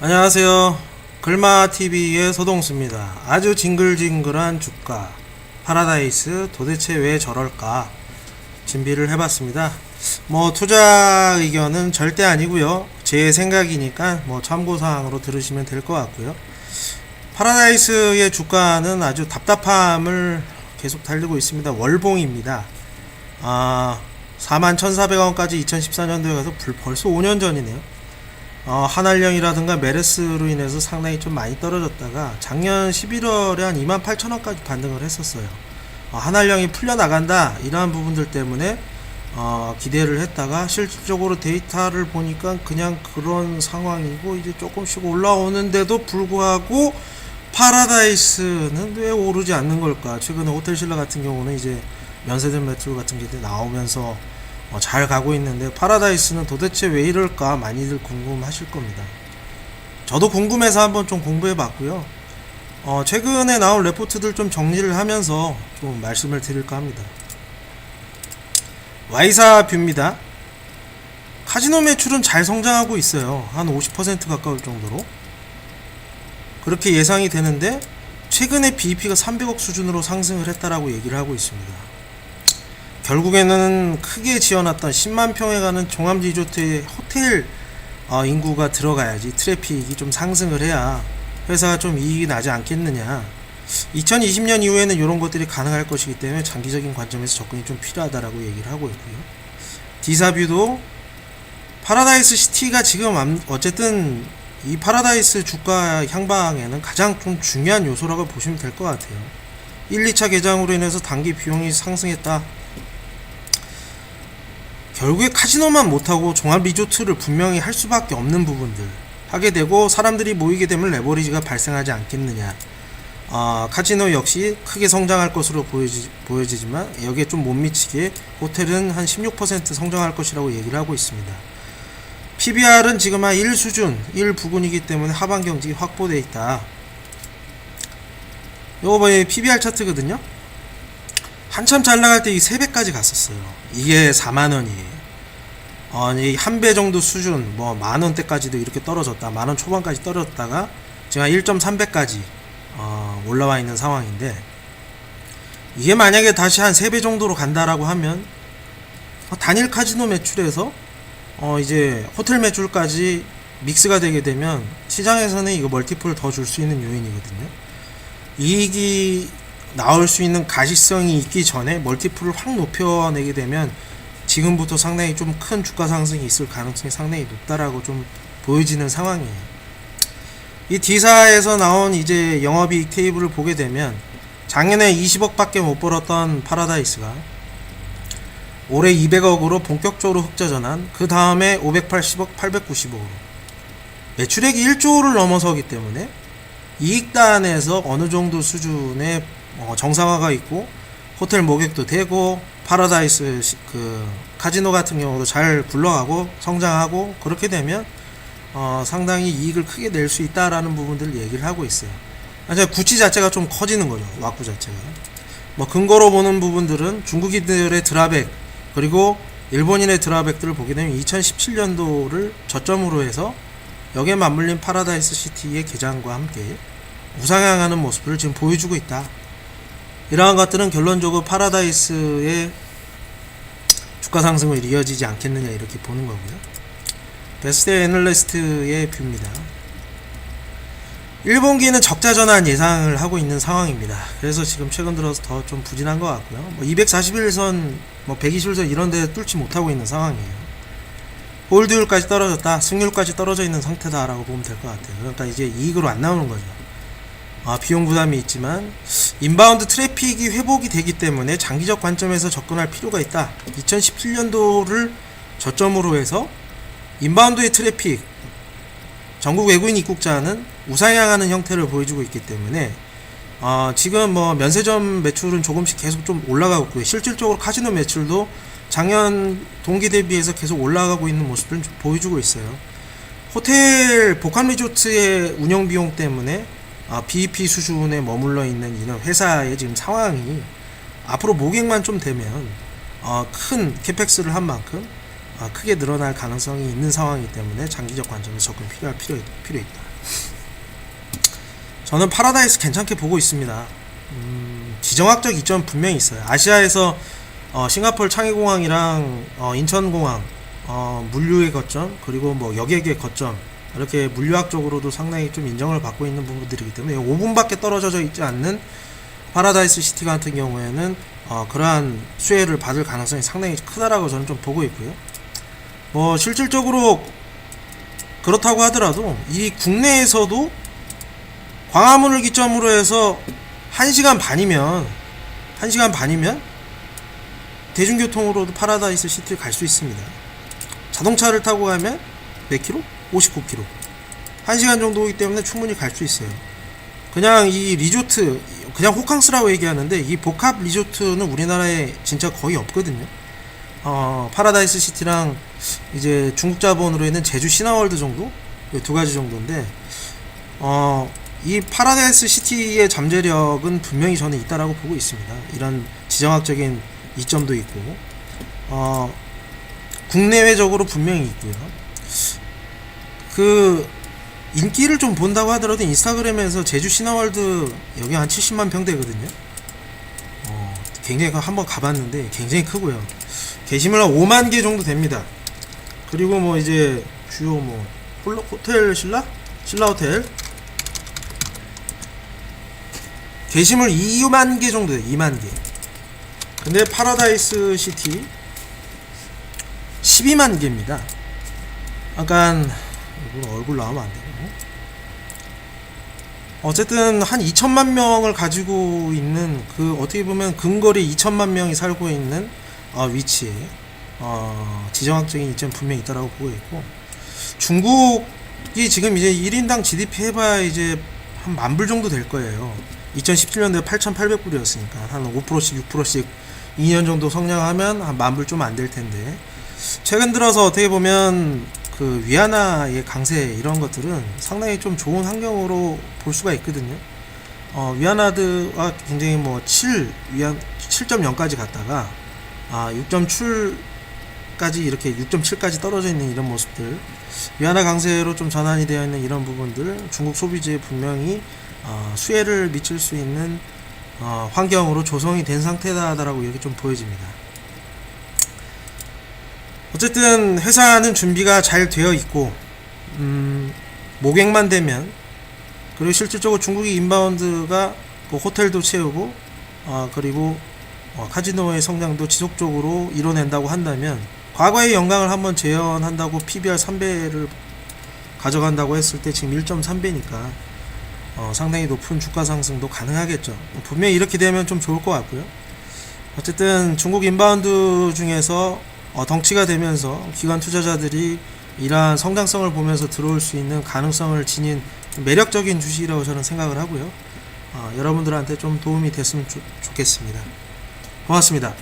안녕하세요. 글마TV의 서동수입니다. 아주 징글징글한 주가 파라다이스 도대체 왜 저럴까 준비를 해봤습니다. 투자 의견은 절대 아니고요, 제 생각이니까 참고사항으로 들으시면 될 것 같고요. 파라다이스의 주가는 아주 답답함을 계속 달리고 있습니다. 월봉입니다. 41,400원까지 2014년도에 가서 벌써 5년 전이네요. 한알령이라든가 메르스로 인해서 상당히 좀 많이 떨어졌다가 작년 11월에 한 28,000원까지 반등을 했었어요. 한알령이 풀려나간다 이러한 부분들 때문에 기대를 했다가 실질적으로 데이터를 보니까 그냥 그런 상황이고 이제 조금씩 올라오는데도 불구하고 파라다이스는 왜 오르지 않는 걸까? 최근에 호텔신라 같은 경우는 이제 면세점 매출 같은 게 나오면서 잘 가고 있는데, 파라다이스는 도대체 왜 이럴까 많이들 궁금하실 겁니다. 저도 궁금해서 한번 좀 공부해 봤고요. 최근에 나온 레포트들 좀 정리를 하면서 좀 말씀을 드릴까 합니다. Y사 뷰입니다. 카지노 매출은 잘 성장하고 있어요. 한 50% 가까울 정도로 그렇게 예상이 되는데, 최근에 BEP가 300억 수준으로 상승을 했다라고 얘기를 하고 있습니다. 결국에는 크게 지어놨던 10만 평에 가는 종합리조트의 호텔 인구가 들어가야지 트래픽이 좀 상승을 해야 회사가 좀 이익이 나지 않겠느냐. 2020년 이후에는 이런 것들이 가능할 것이기 때문에 장기적인 관점에서 접근이 좀 필요하다라고 얘기를 하고 있고요. D사뷰도 파라다이스 시티가 지금 어쨌든 이 파라다이스 주가 향방에는 가장 좀 중요한 요소라고 보시면 될 것 같아요. 1, 2차 개장으로 인해서 단기 비용이 상승했다. 결국에 카지노만 못하고 종합 리조트를 분명히 할 수밖에 없는 부분들 하게 되고, 사람들이 모이게 되면 레버리지가 발생하지 않겠느냐. 카지노 역시 크게 성장할 것으로 보여지지만 여기에 좀 못 미치게 호텔은 한 16% 성장할 것이라고 얘기를 하고 있습니다. PBR은 지금 한 1 수준, 1 부근이기 때문에 하반 경직이 확보되어 있다. 요거 PBR 차트거든요. 한참 잘 나갈 때 이 3배까지 갔었어요. 이게 4만원이에요. 한 배 정도 수준, 만원대까지도 이렇게 떨어졌다. 만원 초반까지 떨어졌다가 지금 한 1.3배까지 올라와 있는 상황인데, 이게 만약에 다시 한 3배 정도로 간다라고 하면 단일 카지노 매출에서 이제 호텔 매출까지 믹스가 되게 되면 시장에서는 이거 멀티플을 더 줄 수 있는 요인이거든요. 이익이 나올 수 있는 가시성이 있기 전에 멀티플을 확 높여내게 되면 지금부터 상당히 좀 큰 주가 상승이 있을 가능성이 상당히 높다라고 좀 보여지는 상황이에요. 이 D사에서 나온 이제 영업이익 테이블을 보게 되면 작년에 20억밖에 못 벌었던 파라다이스가 올해 200억으로 본격적으로 흑자 전환, 그 다음에 580억, 890억으로 매출액이 1조를 넘어서기 때문에 이익단에서 어느 정도 수준의 정상화가 있고 호텔 모객도 되고 파라다이스 카지노 같은 경우도 잘 굴러가고 성장하고, 그렇게 되면 상당히 이익을 크게 낼 수 있다라는 부분들을 얘기를 하고 있어요. 구치 자체가 좀 커지는 거죠. 왁구 자체가. 근거로 보는 부분들은 중국인들의 드라백 그리고 일본인의 드라백들을 보게 되면 2017년도를 저점으로 해서 여기에 맞물린 파라다이스 시티의 개장과 함께 우상향하는 모습을 지금 보여주고 있다. 이러한 것들은 결론적으로 파라다이스의 주가 상승으로 이어지지 않겠느냐 이렇게 보는 거고요. 베스트 애널리스트의 뷰입니다. 1분기는 적자 전환 예상을 하고 있는 상황입니다. 그래서 지금 최근 들어서 더 좀 부진한 것 같고요. 241선, 121선 이런 데 뚫지 못하고 있는 상황이에요. 홀드율까지 떨어졌다, 승률까지 떨어져 있는 상태다라고 보면 될 것 같아요. 그러니까 이제 이익으로 안 나오는 거죠. 비용 부담이 있지만 인바운드 트래픽이 회복이 되기 때문에 장기적 관점에서 접근할 필요가 있다. 2017년도를 저점으로 해서 인바운드의 트래픽, 전국 외국인 입국자는 우상향하는 형태를 보여주고 있기 때문에 지금 면세점 매출은 조금씩 계속 좀 올라가고 있고요. 실질적으로 카지노 매출도 작년 동기 대비해서 계속 올라가고 있는 모습을 보여주고 있어요. 호텔 복합 리조트의 운영 비용 때문에 BEP 수준에 머물러 있는 이런 회사의 지금 상황이 앞으로 모객만 좀 되면 큰 캐펙스를 한 만큼 크게 늘어날 가능성이 있는 상황이기 때문에 장기적 관점에서 접근 필요 있다. 저는 파라다이스 괜찮게 보고 있습니다. 지정학적 이점 분명히 있어요. 아시아에서 싱가포르 창의공항이랑 인천공항 물류의 거점, 그리고 뭐 여객의 거점, 이렇게 물류학적으로도 상당히 좀 인정을 받고 있는 부분들이기 때문에 5분밖에 떨어져 있지 않는 파라다이스 시티 같은 경우에는 그러한 수혜를 받을 가능성이 상당히 크다라고 저는 좀 보고 있고요. 뭐 실질적으로 그렇다고 하더라도 이 국내에서도 광화문을 기점으로 해서 1시간 반이면 대중교통으로도 파라다이스 시티를 갈 수 있습니다. 자동차를 타고 가면 몇 킬로? 59km. 1시간 정도이기 때문에 충분히 갈 수 있어요. 그냥 이 리조트, 그냥 호캉스라고 얘기하는데 이 복합 리조트는 우리나라에 진짜 거의 없거든요. 파라다이스 시티랑 이제 중국 자본으로 있는 제주 시나월드 정도? 두 가지 정도인데 이 파라다이스 시티의 잠재력은 분명히 저는 있다라고 보고 있습니다. 이런 지정학적인 이점도 있고 국내외적으로 분명히 있고요. 그 인기를 좀 본다고 하더라도 인스타그램에서 제주 시나월드 여기 한 70만 평대거든요. 굉장히 한번 가봤는데 굉장히 크고요. 게시물 한 5만 개 정도 됩니다. 그리고 뭐 이제 주요 뭐 호텔 신라 호텔 게시물 2만 개 정도 돼요. 2만 개. 근데 파라다이스 시티 12만 개입니다. 약간 이건 얼굴 나오면 안 되고. 어쨌든 한 2천만 명을 가지고 있는 그 어떻게 보면 근거리 2천만 명이 살고 있는 위치에 지정학적인 이점 분명히 있다라고 보고 있고, 중국이 지금 이제 1인당 GDP 해봐야 이제 한 10,000불 정도 될 거예요. 2017년도에 8,800불이었으니까 한 5%씩 6%씩 2년 정도 성장하면 한 10,000불 좀 안 될 텐데, 최근 들어서 어떻게 보면 그 위안화의 강세 이런 것들은 상당히 좀 좋은 환경으로 볼 수가 있거든요. 위안화가 굉장히 뭐 7.0까지 갔다가 6.7까지 이렇게 6.7까지 떨어져 있는 이런 모습들, 위안화 강세로 좀 전환이 되어 있는 이런 부분들, 중국 소비재에 분명히 수혜를 미칠 수 있는 환경으로 조성이 된 상태다라고 이렇게 좀 보여집니다. 어쨌든 회사는 준비가 잘 되어 있고, 모객만 되면, 그리고 실질적으로 중국이 인바운드가 뭐 호텔도 채우고 그리고 카지노의 성장도 지속적으로 이뤄낸다고 한다면, 과거의 영광을 한번 재현한다고 PBR 3배를 가져간다고 했을 때 지금 1.3배니까 상당히 높은 주가 상승도 가능하겠죠. 분명히 이렇게 되면 좀 좋을 것 같고요. 어쨌든 중국 인바운드 중에서 덩치가 되면서 기관 투자자들이 이러한 성장성을 보면서 들어올 수 있는 가능성을 지닌 매력적인 주식이라고 저는 생각을 하고요. 여러분들한테 좀 도움이 됐으면 좋겠습니다. 고맙습니다.